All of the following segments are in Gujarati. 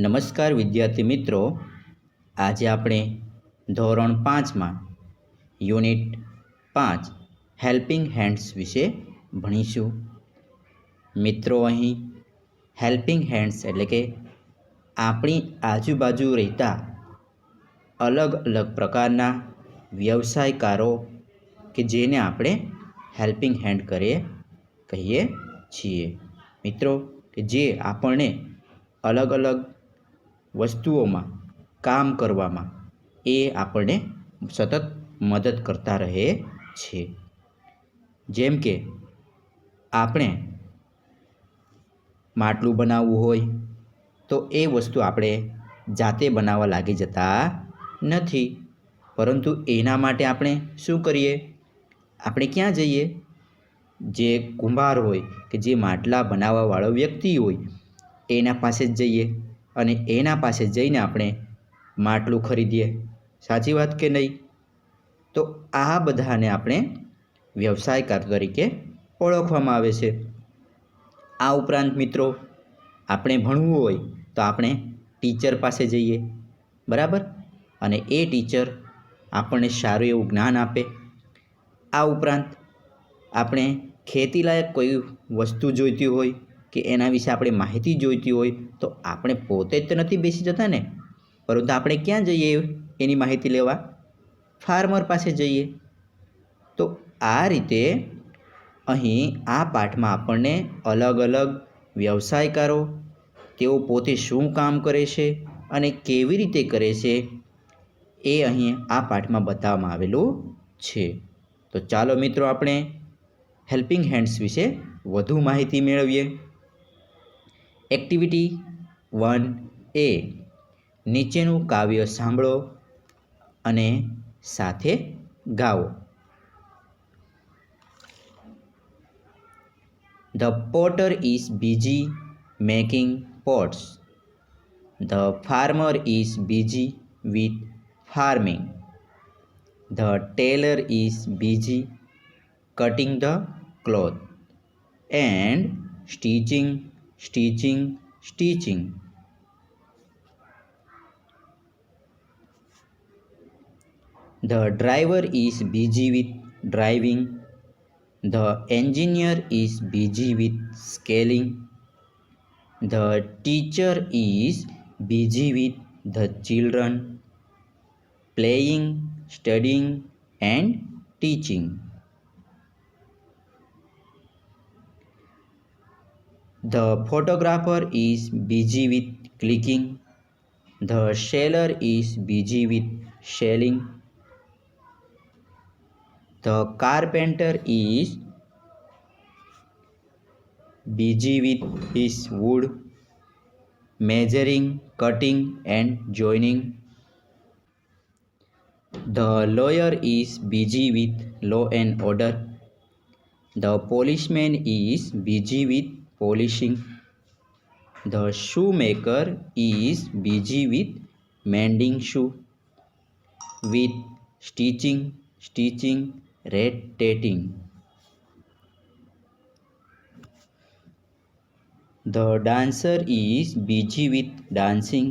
નમસ્કાર વિદ્યાર્થી મિત્રો, આજે આપણે ધોરણ 5માં યુનિટ 5 હેલ્પિંગ હેન્ડ્સ વિશે ભણીશું. મિત્રો, અહીં હેલ્પિંગ હેન્ડ્સ એટલે કે આપણી આજુબાજુ રહેતા અલગ અલગ પ્રકારના વ્યવસાયકારો કે જેને આપણે હેલ્પિંગ હેન્ડ કહીએ છીએ. મિત્રો, કે જે આપણને અલગ અલગ વસ્તુઓમાં કામ કરવામાં એ આપણને સતત મદદ કરતા રહે છે. જેમ કે આપણે માટલું બનાવવું હોય તો એ વસ્તુ આપણે જાતે બનાવવા લાગી જતા નથી, પરંતુ એના માટે આપણે શું કરીએ? આપણે ક્યાં જઈએ? જે કુંભાર હોય કે જે માટલા બનાવવાવાળો વ્યક્તિ હોય એના પાસે જ જઈએ અને એના પાસે જઈને આપણે માટલું ખરીદીએ. સાચી વાત કે નહીં? તો આ બધાને આપણે વ્યવસાયકાર તરીકે ઓળખવામાં આવે છે. આ ઉપરાંત મિત્રો, આપણે ભણવું હોય તો આપણે ટીચર પાસે જઈએ, બરાબર? અને એ ટીચર આપણને સારું એવું જ્ઞાન આપે. આ ઉપરાંત આપણે ખેતીલાયક કોઈ વસ્તુ જોઈતી હોય કે એના વિશે આપણે માહિતી જોઈતી હોય તો આપણે પોતે જ તો નથી બેસી જતા ને, પરંતુ આપણે ક્યાં જઈએ એની માહિતી લેવા? ફાર્મર પાસે જઈએ. તો આ રીતે અહીં આ પાઠમાં આપણને અલગ અલગ વ્યવસાયકારો, તેઓ પોતે શું કામ કરે છે અને કેવી રીતે કરે છે એ અહીં આ પાઠમાં બતાવવામાં આવેલું છે. તો ચાલો મિત્રો, આપણે હેલ્પિંગ હેન્ડ્સ વિશે વધુ માહિતી મેળવીએ. એક્ટિવિટી 1A, નીચેનું કાવ્ય સાંભળો અને સાથે ગાઓ. The potter is busy making pots. The farmer is busy with farming. The tailor is busy cutting the cloth and stitching. The driver is busy with driving. The engineer is busy with scaling. The teacher is busy with the children, playing, studying and teaching. The photographer is busy with clicking. The sailor is busy with sailing. The carpenter is busy with his wood, measuring, cutting and joining. The lawyer is busy with law and order. The policeman is busy with polishing. The shoemaker is busy with mending shoe, with stitching, rat-tatting. The dancer is busy with dancing.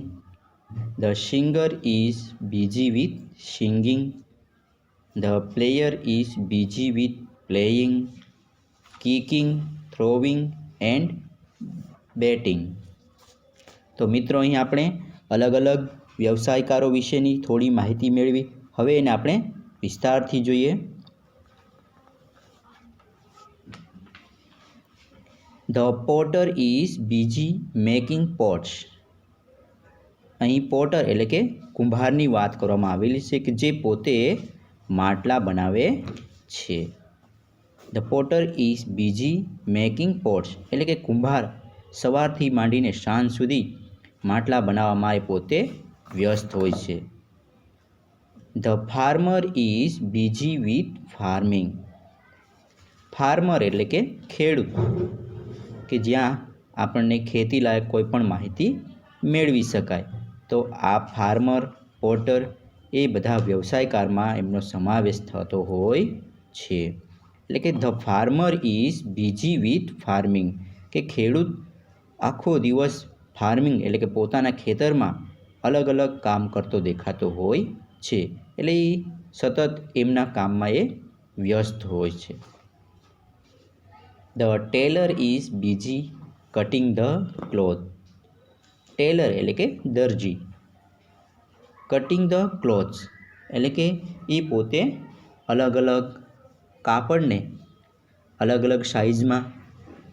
The singer is busy with singing. The player is busy with playing, kicking, throwing and batting. તો મિત્રો, અહીં આપણે અલગ અલગ વ્યવસાયકારો વિશેની થોડી માહિતી મેળવી. હવે એને આપણે વિસ્તારથી જોઈએ. The potter is busy making pots. અહીં પોટર એટલે કે કુંભારની વાત કરવામાં આવેલી છે કે જે પોતે માટલા બનાવે છે. The potter is busy making pots એટલે કે કુંભાર સવારથી માંડીને સાંજ સુધી માટલા બનાવવામાં એ પોતે વ્યસ્ત હોય છે. The farmer is busy with farming. Farmer એટલે કે ખેડૂત, કે જ્યાં આપણને ખેતીલાયક કોઈ પણ માહિતી મેળવી શકાય. તો આ ફાર્મર, પોટર એ બધા વ્યવસાયકારમાં એમનો સમાવેશ થતો હોય છે. એટલે કે the farmer is busy with farming, કે ખેડૂત આખો દિવસ ફાર્મિંગ એટલે કે પોતાના ખેતરમાં અલગ અલગ કામ કરતો દેખાતો હોય છે. એટલે એ સતત એમના કામમાં એ વ્યસ્ત હોય છે. The tailor is busy cutting the cloth. Tailor એટલે કે દરજી, કટિંગ ધ ક્લોથ્સ એટલે કે એ પોતે અલગ અલગ કાપડને અલગ અલગ સાઇઝમાં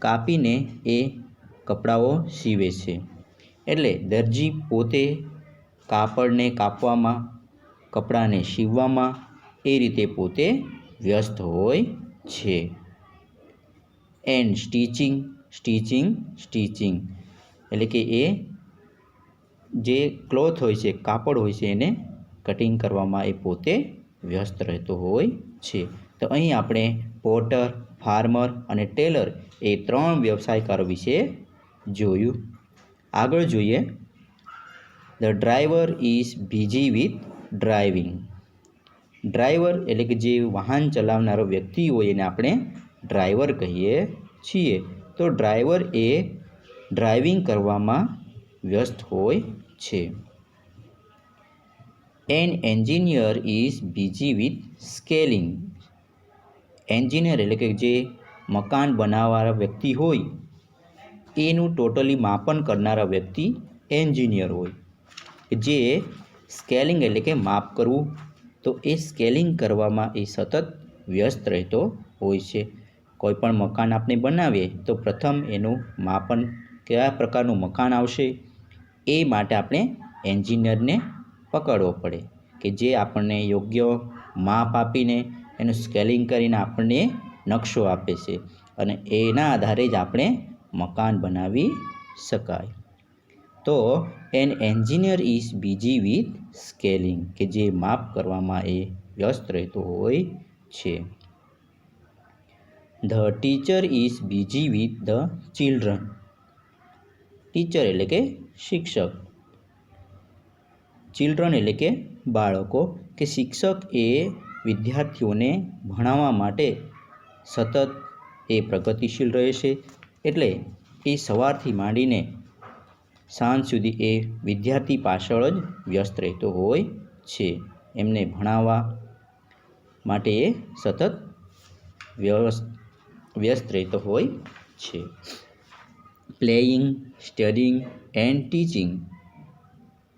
કાપીને એ કપડાઓ સીવે છે. એટલે દરજી પોતે કાપડને કાપવામાં, કપડાને સીવવામાં એ રીતે પોતે વ્યસ્ત હોય છે. એન્ડ સ્ટીચિંગ એટલે કે એ જે ક્લોથ હોય છે, કાપડ હોય છે, એને કટિંગ કરવામાં એ પોતે વ્યસ્ત રહેતો હોય છે. તો અહીં આપણે પોટર, ફાર્મર અને ટેલર એ 3 વ્યવસાયકારો વિશે જોયું. આગળ જોઈએ. The driver is busy with driving. Driver એટલે કે જે વાહન ચલાવનારો વ્યક્તિ હોય એને આપણે ડ્રાઈવર કહીએ છીએ. તો ડ્રાઈવર એ ડ્રાઇવિંગ કરવામાં વ્યસ્ત હોય છે. N engineer is busy with scaling. Engineer એટલે કે જે મકાન બનાવવાળા વ્યક્તિ હોય એનું ટોટલી માપન કરનારા વ્યક્તિ એન્જિનિયર હોય. જે સ્કેલિંગ એટલે કે માપ કરવું, તો એ સ્કેલિંગ કરવામાં એ સતત વ્યસ્ત રહેતો હોય છે. કોઈ પણ મકાન આપણે બનાવીએ તો પ્રથમ એનું માપન, કયા પ્રકારનું મકાન આવશે એ માટે આપણે એન્જિનિયરને પકડવો પડે કે જે આપણને યોગ્ય માપ આપીને એનું સ્કેલિંગ કરીને આપણને નકશો આપે છે અને એના આધારે જ આપણે મકાન બનાવી શકાય. તો N engineer is busy with scaling કે જે માપ કરવામાં એ વ્યસ્ત રહેતો હોય છે. The teacher is busy with the children. Teacher એટલે કે શિક્ષક, ચિલ્ડ્રન એટલે કે બાળકો, કે શિક્ષક એ વિદ્યાર્થીઓને ભણાવવા માટે સતત એ પ્રગતિશીલ રહે છે. એટલે એ સવારથી માંડીને સાંજ સુધી એ વિદ્યાર્થી પાછળ જ વ્યસ્ત રહેતો હોય છે. એમને ભણાવવા માટે એ સતત વ્યસ્ત રહેતો હોય છે. Playing, studying and teaching.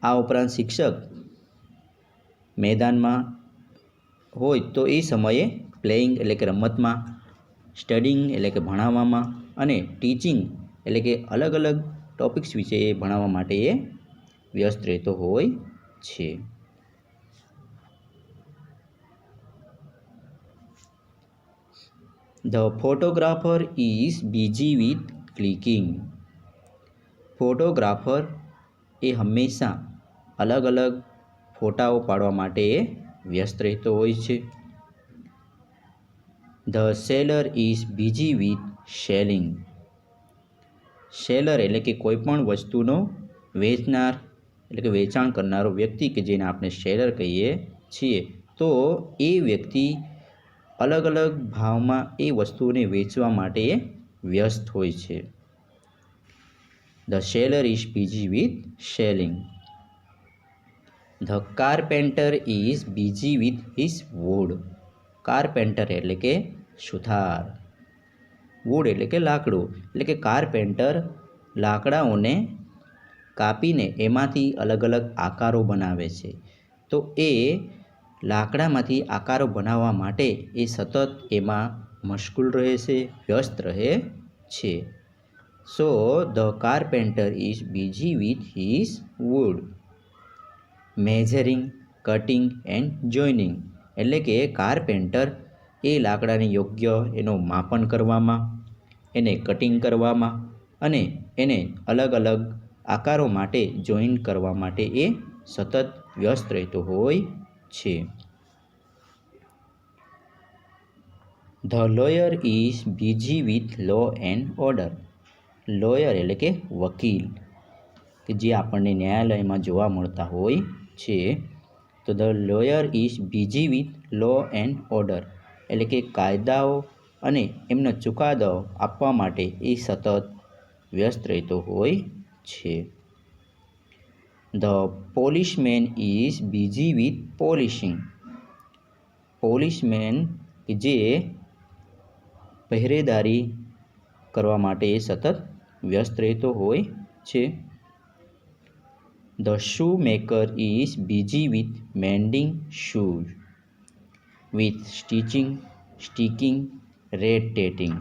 આ ઉપરાંત શિક્ષક મેદાનમાં હોય તો એ સમયે પ્લેઇંગ એટલે કે રમતમાં, સ્ટડીંગ એટલે કે ભણાવવામાં અને ટીચિંગ એટલે કે અલગ અલગ ટોપિક્સ વિશે એ ભણાવવા માટે એ વ્યસ્ત રહેતો હોય છે. The photographer is busy with clicking. Photographer એ હંમેશા અલગ અલગ ફોટાઓ પાડવા માટે એ વ્યસ્ત રહેતો હોય છે. The seller is busy with selling. Seller એટલે કે કોઈ પણ વસ્તુનો વેચનાર એટલે કે વેચાણ કરનારો વ્યક્તિ કે જેને આપણે સેલર કહીએ છીએ. તો એ વ્યક્તિ અલગ અલગ ભાવમાં એ વસ્તુઓને વેચવા માટે એ વ્યસ્ત હોય છે. The seller is busy with selling. The carpenter is busy with his wood. Carpenter એટલે કે સુથાર, વુડ એટલે કે લાકડું. એટલે કે કાર્પેન્ટર લાકડાઓને કાપીને એમાંથી અલગ અલગ આકારો બનાવે છે. તો એ લાકડામાંથી આકારો બનાવવા માટે એ સતત એમાં મશગુલ રહે છે, વ્યસ્ત રહે છે. So the carpenter is busy with his wood. Measuring, cutting and joining એટલે કે કાર્પેન્ટર એ લાકડાને યોગ્ય એનું માપન કરવામાં, એને કટિંગ કરવામાં અને એને અલગ અલગ આકારો માટે જોઈન કરવા માટે એ સતત વ્યસ્ત રહેતો હોય છે. The lawyer is busy with law and order. Lawyer એટલે કે વકીલ કે જે આપણને ન્યાયાલયમાં જોવા મળતા હોય છે. તો the lawyer is busy with law and order એટલે કે કાયદાઓ અને એમનો ચુકાદાઓ આપવા માટે એ સતત વ્યસ્ત રહેતો હોય છે. The policeman is busy with policing. Policeman કે જે પહેરેદારી કરવા માટે સતત વ્યસ્ત રહેતો હોય છે. The shoe maker is busy with mending shoes with stitching, sticking, રેટેટિંગ.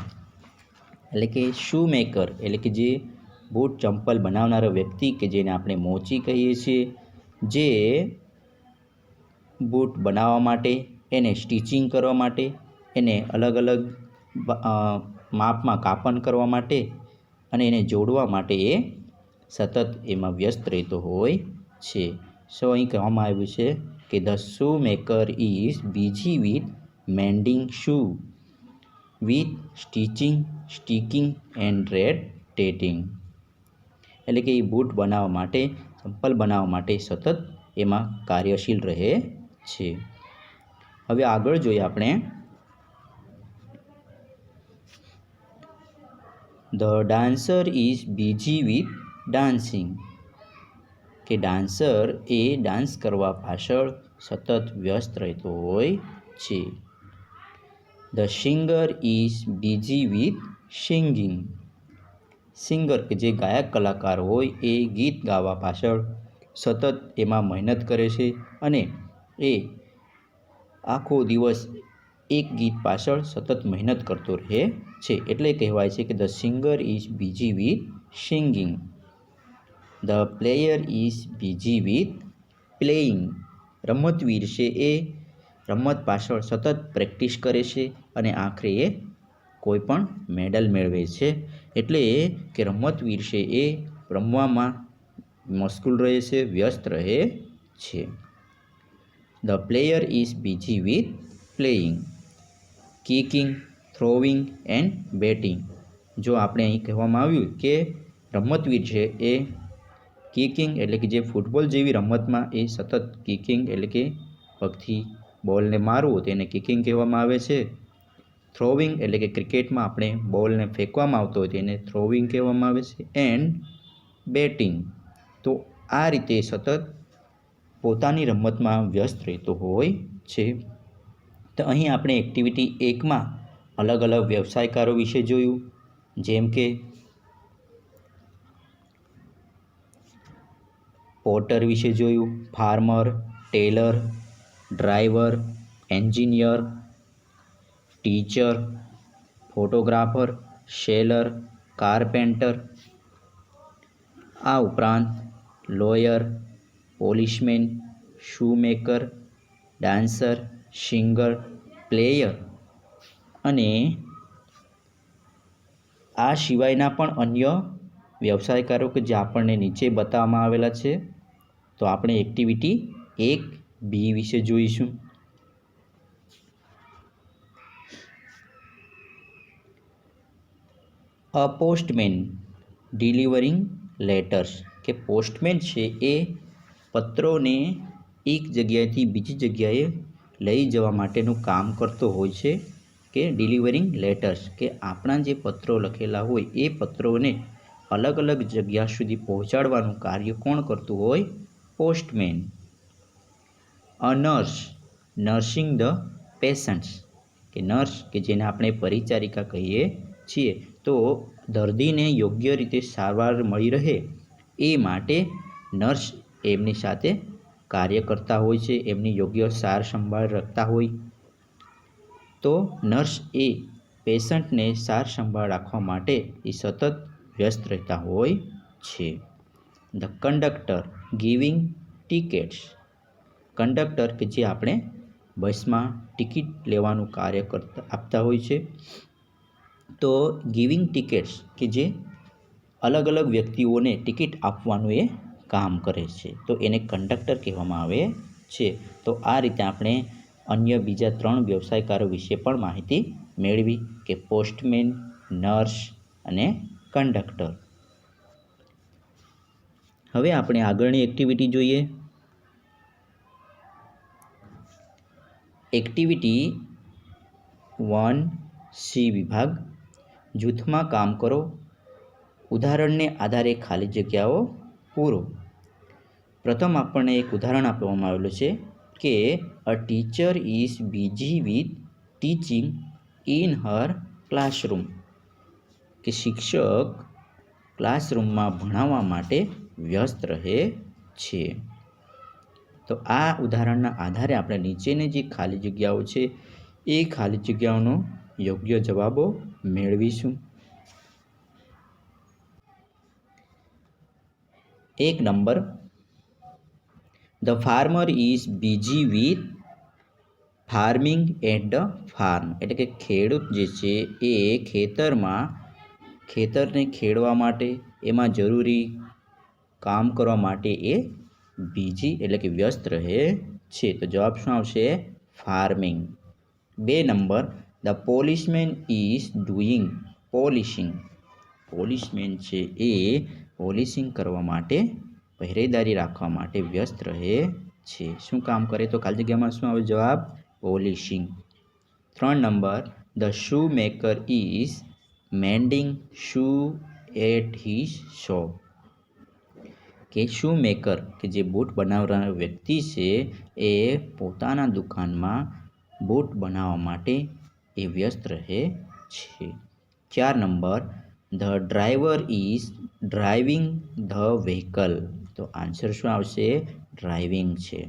એટલે કે શૂ મેકર એટલે કે જે બૂટ ચંપલ બનાવનારો વ્યક્તિ કે જેને આપણે મોચી કહીએ છીએ, જે બૂટ બનાવવા માટે, એને સ્ટિચિંગ કરવા માટે, એને અલગ અલગ માપમાં કાપણ કરવા માટે અને એને જોડવા માટે એ સતત એમાં વ્યસ્ત રહેતો હોય છે. સો અહીં કહેવામાં આવ્યું છે કે the shoe maker is busy with mending shoe with stitching, sticking and રેટેટિંગ. એટલે કે એ બૂટ બનાવવા માટે, ચંપલ બનાવવા માટે સતત એમાં કાર્યશીલ રહે છે. હવે આગળ જોઈએ આપણે. The dancer is busy with dancing. કે ડાન્સર એ ડાન્સ કરવા પાછળ સતત વ્યસ્ત રહેતો હોય છે. The singer is busy with singing. Singer કે જે ગાયક કલાકાર હોય એ ગીત ગાવા પાછળ સતત એમાં મહેનત કરે છે અને એ આખો દિવસ એક ગીત પાછળ સતત મહેનત કરતો રહે છે. એટલે કહેવાય છે કે the singer is busy with singing. The player is busy with playing. રમતવીર છે એ રમત પાછળ સતત પ્રેક્ટિસ કરે છે અને આખરે એ કોઈ પણ મેડલ મેળવે છે. એટલે કે રમતવીર છે એ રમવામાં મશગુલ રહે છે, વ્યસ્ત રહે છે. The player is busy with playing. કિકિંગ, throwing and batting. જો આપણે અહીં કહેવામાં આવ્યું કે રમતવીર છે એ કિકિંગ એટલે કે જે ફૂટબોલ જેવી રમતમાં એ સતત કિકિંગ એટલે કે પગથી બોલને મારવું તેને કિકિંગ કહેવામાં આવે છે. થ્રોવિંગ એટલે કે ક્રિકેટમાં આપણે બોલને ફેંકવામાં આવતો હોય તેને થ્રોવિંગ કહેવામાં આવે છે. And batting. તો આ રીતે સતત પોતાની રમતમાં વ્યસ્ત રહેતો હોય છે. તો અહીં આપણે એક્ટિવિટી 1માં અલગ અલગ વ્યવસાયકારો વિશે જોયું, જેમ કે પોટર વિશે જોયું, farmer, tailor, driver, engineer, teacher, photographer, seller, carpenter. આ ઉપરાંત lawyer, policeman, shoemaker, dancer, singer, player અને આ સિવાયના પણ અન્ય વ્યવસાયકારો કે જે આપણને નીચે બતાવવામાં આવેલા છે. તો આપણે એક્ટિવિટી 1B વિશે જોઈશું. A postman delivering letters. કે પોસ્ટમેન છે એ પત્રોને એક જગ્યાએથી બીજી જગ્યાએ લઈ જવા માટેનું કામ કરતો હોય છે. કે ડિલિવરિંગ લેટર્સ કે આપણા જે પત્રો લખેલા હોય એ પત્રોને અલગ અલગ જગ્યા સુધી પહોંચાડવાનું કાર્ય કોણ કરતું હોય? Postman. A nurse nursing the patients. કે નર્સ કે જેને આપણે પરિચારિકા કહીએ છીએ, તો દર્દીને યોગ્ય રીતે સારવાર મળી રહે એ માટે નર્સ એમની સાથે કાર્ય કરતા હોય છે, એમની યોગ્ય સાર સંભાળ રાખતા હોય. તો નર્સ એ પેશન્ટને સાર સંભાળ રાખવા માટે એ સતત વ્યસ્ત રહેતા હોય છે. The conductor giving tickets. Conductor કે જે આપણે બસમાં ટિકિટ લેવાનું કાર્ય આપતા હોય છે. તો ગિવિંગ ટિકિટ્સ કે જે અલગ અલગ વ્યક્તિઓને ટિકિટ આપવાનું એ કામ કરે છે, તો એને કંડક્ટર કહેવામાં આવે છે. તો આ રીતે આપણે અન્ય બીજા 3 વ્યવસાયકારો વિશે પણ માહિતી મેળવી કે પોસ્ટમેન, નર્સ અને કંડક્ટર. હવે આપણે આગળની એક્ટિવિટી જોઈએ. એક્ટિવિટી 1C વિભાગ. જૂથમાં કામ કરો. ઉદાહરણને આધારે ખાલી જગ્યાઓ પૂરો. પ્રથમ આપણને એક ઉદાહરણ આપવામાં આવેલું છે કે a teacher is busy with teaching in her classroom, કે શિક્ષક ક્લાસરૂમમાં ભણાવવા માટે વ્યસ્ત રહે છે. તો આ ઉદાહરણના આધારે આપણે નીચેની જે ખાલી જગ્યાઓ છે એ ખાલી જગ્યાઓનો યોગ્ય જવાબો મેળવીશું. 1 number, the farmer is busy with farming at the farm, એટલે કે ખેડૂત જે છે એ ખેતરને ખેડવા માટે, એમાં જરૂરી કામ કરવા માટે એ બિઝી એટલે કે વ્યસ્ત રહે છે. તો જવાબ શું આવશે? Farming. 2 number, the policeman is doing policing, policeman છે એ પોલિશિંગ કરવા માટે, પહેરેદારી રાખવા માટે વ્યસ્ત રહે છે. શું કામ કરે? તો ખાલી જગ્યામાં શું આવે જવાબ? Polishing. 3 number, the shoe maker is mending shoe at his shop, કે શૂ મેકર કે જે બૂટ બનાવનાર વ્યક્તિ છે એ પોતાના દુકાનમાં બૂટ બનાવવા માટે એ વ્યસ્ત રહે છે. 4 number, the driver is driving the vehicle, તો આન્સર શું આવશે? ડ્રાઇવિંગ છે.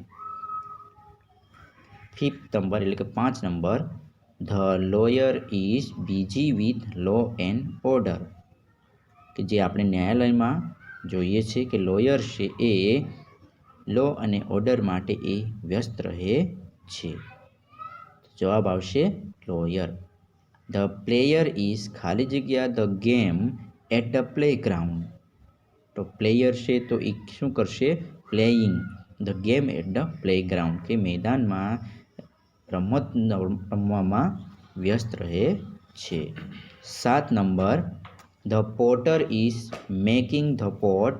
5th નંબર એટલે કે 5 number, the lawyer is busy with law and order, કે જે આપણે ન્યાયાલયમાં જોઈએ છે કે લોયર છે એ લો અને ઓર્ડર માટે એ વ્યસ્ત રહે છે. જવાબ આવશે લોયર. ધ પ્લેયર ઇઝ ખાલી જગ્યા the game at the playground, તો પ્લેયર છે તો એ શું કરશે? Playing the game at the playground, કે મેદાનમાં રમત રમવામાં વ્યસ્ત રહે છે. 7 number, the potter is making the pot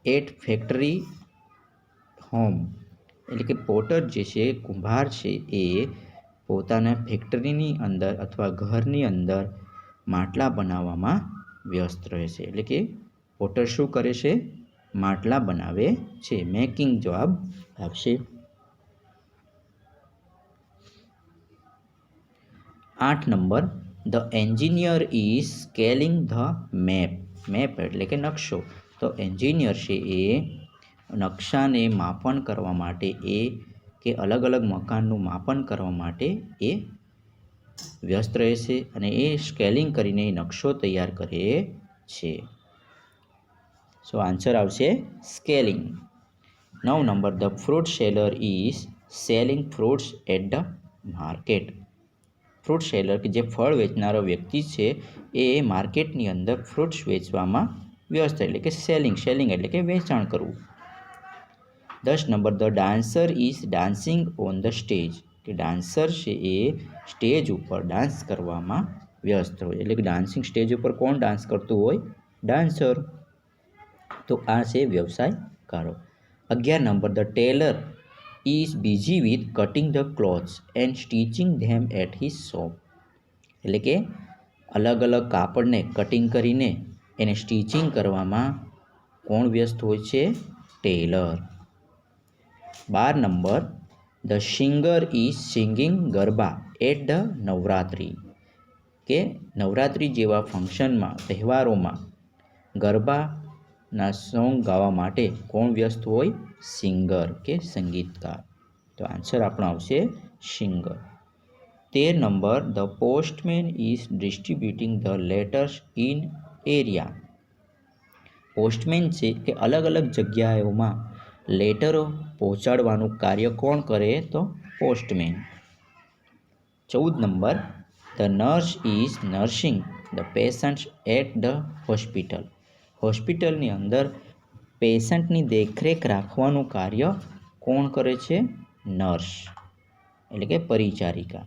at factory home, એટલે કે પોટર જે છે કુંભાર છે એ પોતાના ફેક્ટરીની અંદર અથવા ઘરની અંદર માટલા બનાવવામાં વ્યસ્ત રહે છે. એટલે કે પોટર શું કરે છે? માટલા બનાવે છે. મેકિંગ જવાબ આવશે. 8 number, the engineer is scaling the map, map એટલે કે નકશો, તો એન્જિનિયર છે એ નકશાને માપન કરવા માટે કે અલગ અલગ મકાનનું માપન કરવા માટે એ વ્યસ્ત રહે છે અને એ સ્કેલિંગ કરીને નકશો તૈયાર કરે છે. સો આન્સર આવશે scaling. 9 number, the fruit seller is selling fruits at the market, fruit seller કે જે ફળ વેચનારો વ્યક્તિ છે એ માર્કેટની અંદર ફ્રૂટ્સ વેચવામાં વ્યસ્ત, એટલે કે સેલિંગ એટલે કે વેચાણ કરવું. 10 number, the dancer is dancing on the stage, કે ડાન્સર છે એ સ્ટેજ ઉપર ડાન્સ કરવામાં વ્યસ્ત હોય, એટલે કે ડાન્સિંગ સ્ટેજ ઉપર કોણ ડાન્સ કરતું હોય? ડાન્સર. તો આ છે વ્યવસાયકારો. 11 number, the tailor is busy with cutting the clothes and stitching them at his shop, એટલે કે અલગ અલગ કાપડને કટિંગ કરીને એને સ્ટિચિંગ કરવામાં કોણ વ્યસ્ત હોય છે? Tailor. 12 number, the singer is singing Garba at the Navratri, કે નવરાત્રિ જેવા ફંક્શનમાં તહેવારોમાં ગરબાના સોંગ ગાવા માટે કોણ વ્યસ્ત હોય? સિંગર કે સંગીતકાર. તો આન્સર આપણો આવશે singer. 13 number, the postman is ડિસ્ટ્રીબ્યુટિંગ the letters in area, postman છે કે અલગ અલગ જગ્યાઓમાં લેટરો પહોંચાડવાનું કાર્ય કોણ કરે? તો postman. 14 number, the nurse is nursing the patients at the hospital, હોસ્પિટલની અંદર પેશન્ટની દેખરેખ રાખવાનું કાર્ય કોણ કરે છે? નર્સ એટલે કે પરિચારિકા,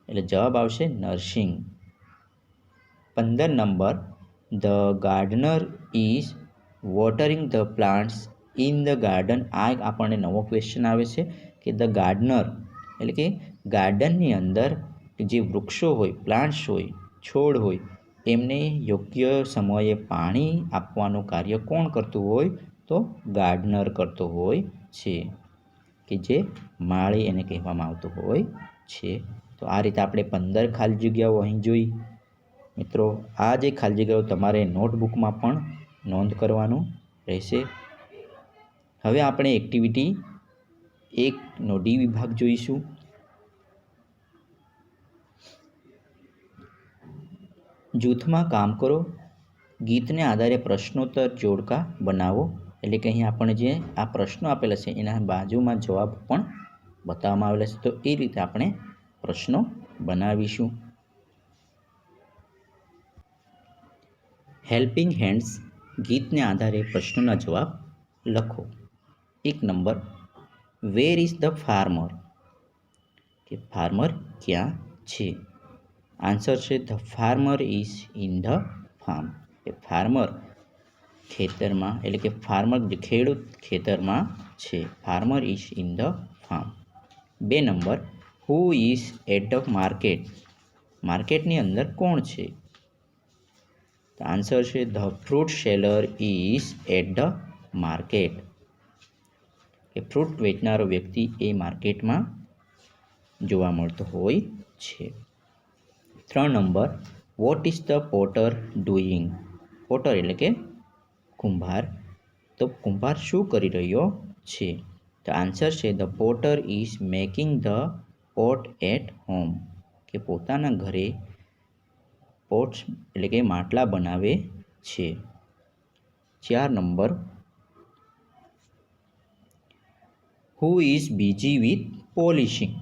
એટલે જવાબ આવશે nursing. 15 number, the gardener is watering the plants in the garden, આ આપણને નવો ક્વેશ્ચન આવે છે કે ધ ગાર્ડનર એટલે કે ગાર્ડનની અંદર જે વૃક્ષો હોય, પ્લાન્ટ્સ હોય, છોડ હોય, એમને યોગ્ય સમયે પાણી આપવાનું કાર્ય કોણ કરતું હોય? તો ગાર્ડનર કરતો હોય છે, કે જે માળી એને કહેવામાં આવતું હોય છે. તો આ રીતે આપણે 15 ખાલી જગ્યાઓ અહીં જોઈ. મિત્રો, આ જે ખાલી જગ્યાઓ તમારે નોટબુકમાં પણ નોંધ કરવાનું રહેશે. હવે આપણે એક્ટિવિટી 1નો ડી વિભાગ જોઈશું. જૂથમાં કામ કરો, ગીતને આધારે પ્રશ્નોત્તર જોડકા બનાવો. એટલે કે અહીં આપણે જે આ પ્રશ્નો આપેલા છે એના બાજુમાં જવાબ પણ બતાવવામાં આવેલા છે. તો એ રીતે આપણે પ્રશ્નો બનાવીશું. હેલ્પિંગ હેન્ડ્સ ગીતને આધારે પ્રશ્નોના જવાબ લખો. 1 number, where is the farmer? કે ફાર્મર ક્યાં છે? આન્સર છે the farmer is in the farm. કે ફાર્મર ખેતરમાં, એટલે કે ફાર્મર ખેડૂત ખેતરમાં છે. Farmer is in the farm. 2 number, who is at the market? માર્કેટની અંદર કોણ છે? તો આન્સર છે the fruit seller is at the market. કે ફ્રૂટ વેચનારો વ્યક્તિ એ માર્કેટમાં જોવા મળતો હોય છે. 3 number, what is the Potter doing? Potter એટલે કે કુંભાર. તો કુંભાર શું કરી રહ્યો છે? તો આન્સર છે the potter is making the pot at home. કે પોતાના ઘરે પોટ્સ એટલે કે માટલા બનાવે છે. 4 number, who is busy with polishing?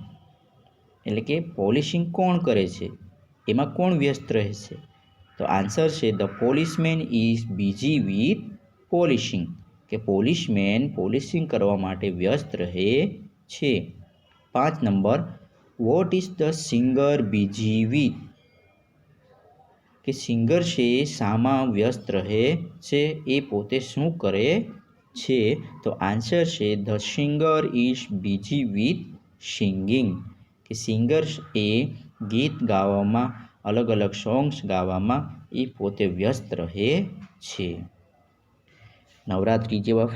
એટલે કે પોલિશિંગ કોણ કરે છે? એમાં કોણ વ્યસ્ત રહે છે? તો આન્સર છે the policeman is busy with policing. કે પોલિશમેન પોલિશિંગ કરવા માટે વ્યસ્ત રહે છે. 5 number, what is the singer busy with? કે સિંગર છે એ શામાં વ્યસ્ત રહે છે? એ પોતે શું કરે છે? તો આન્સર છે the singer is busy with singing. કે સિંગર એ ગીત ગાવામાં, અલગ અલગ સોંગ્સ ગાવામાં એ પોતે વ્યસ્ત રહે છે. નવરાત્રિ જેવા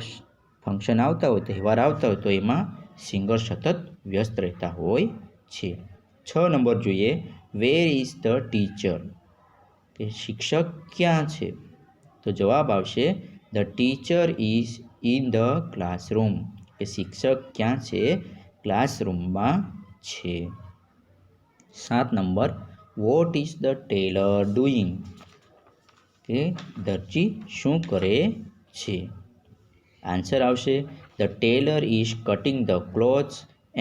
ફંક્શન આવતા હોય, તહેવાર આવતા હોય, તો એમાં સિંગર સતત વ્યસ્ત રહેતા હોય છે. 6 નંબર જોઈએ, વેર ઇઝ ધ ટીચર? કે શિક્ષક ક્યાં છે? તો જવાબ આવશે the teacher is in the classroom. કે શિક્ષક ક્યાં છે? ક્લાસરૂમમાં છે. 7 number, what is the tailor doing? કે દરજી શું કરે છે? આન્સર આવશે the tailor is cutting the clothes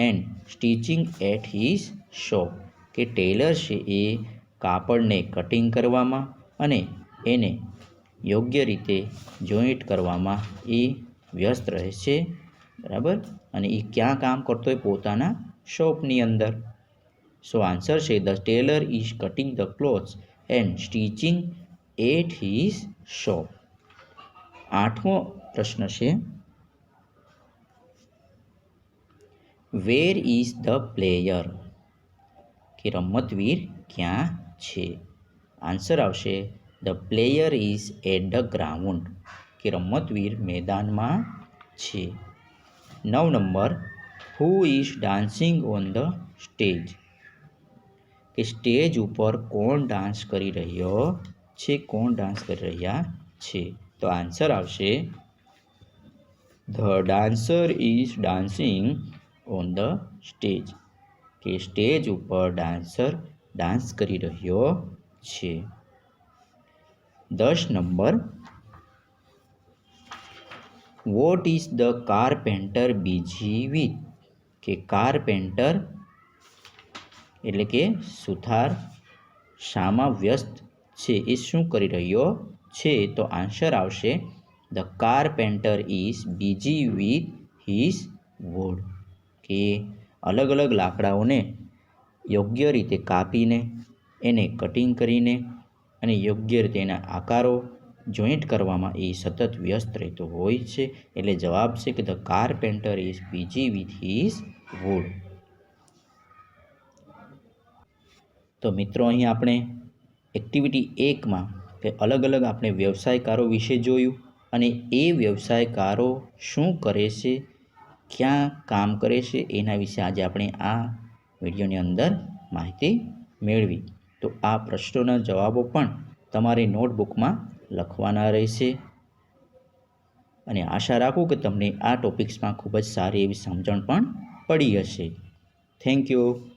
and stitching at his shop. કે ટેલર છે એ કાપડને કટિંગ કરવામાં અને એને યોગ્ય રીતે જોઈન્ટ કરવામાં એ વ્યસ્ત રહે છે. બરાબર? અને એ ક્યાં કામ કરતો હોય? પોતાના શોપની અંદર. સો આન્સર છે the tailor is cutting the clothes and stitching at his shop. 8મો પ્રશ્ન છે, વેર ઇઝ ધ પ્લેયર? કે રમતવીર ક્યાં છે? આન્સર આવશે the player is at the ground. કે રમતવીર મેદાનમાં છે. 9 number, who is dancing on the stage? કે સ્ટેજ ઉપર કોણ ડાન્સ કરી રહ્યો છે? કોણ ડાન્સ કરી રહ્યા છે? તો આન્સર આવશે the dancer is dancing on the stage. કે સ્ટેજ ઉપર ડાન્સર ડાન્સ કરી રહ્યો છે. 10 number, what is the carpenter busy with? કે કાર્પેન્ટર એટલે કે સુથાર શામાં વ્યસ્ત છે? એ શું કરી રહ્યો છે? તો આન્સર આવશે the carpenter is busy with his wood. કે અલગ અલગ લાકડાઓને યોગ્ય રીતે કાપીને, એને કટિંગ કરીને અને યોગ્ય રીતે એના આકારો જોઈન્ટ કરવામાં એ સતત વ્યસ્ત રહેતો હોય છે. એટલે જવાબ છે કે the carpenter is busy with his wood. તો મિત્રો, અહીં આપણે એક્ટિવિટી 1માં કે અલગ અલગ આપણે વ્યવસાયકારો વિશે જોયું. અને એ વ્યવસાયકારો શું કરે છે, ક્યાં કામ કરે છે, એના વિશે આજે આપણે આ વિડીયોની અંદર માહિતી મેળવી. તો આ પ્રશ્નોના જવાબો પણ તમારે નોટબુકમાં લખવાના રહેશે. અને આશા રાખું કે તમને આ ટૉપિક્સમાં ખૂબ જ સારી એવી સમજણ પણ પડી હશે. Thank you.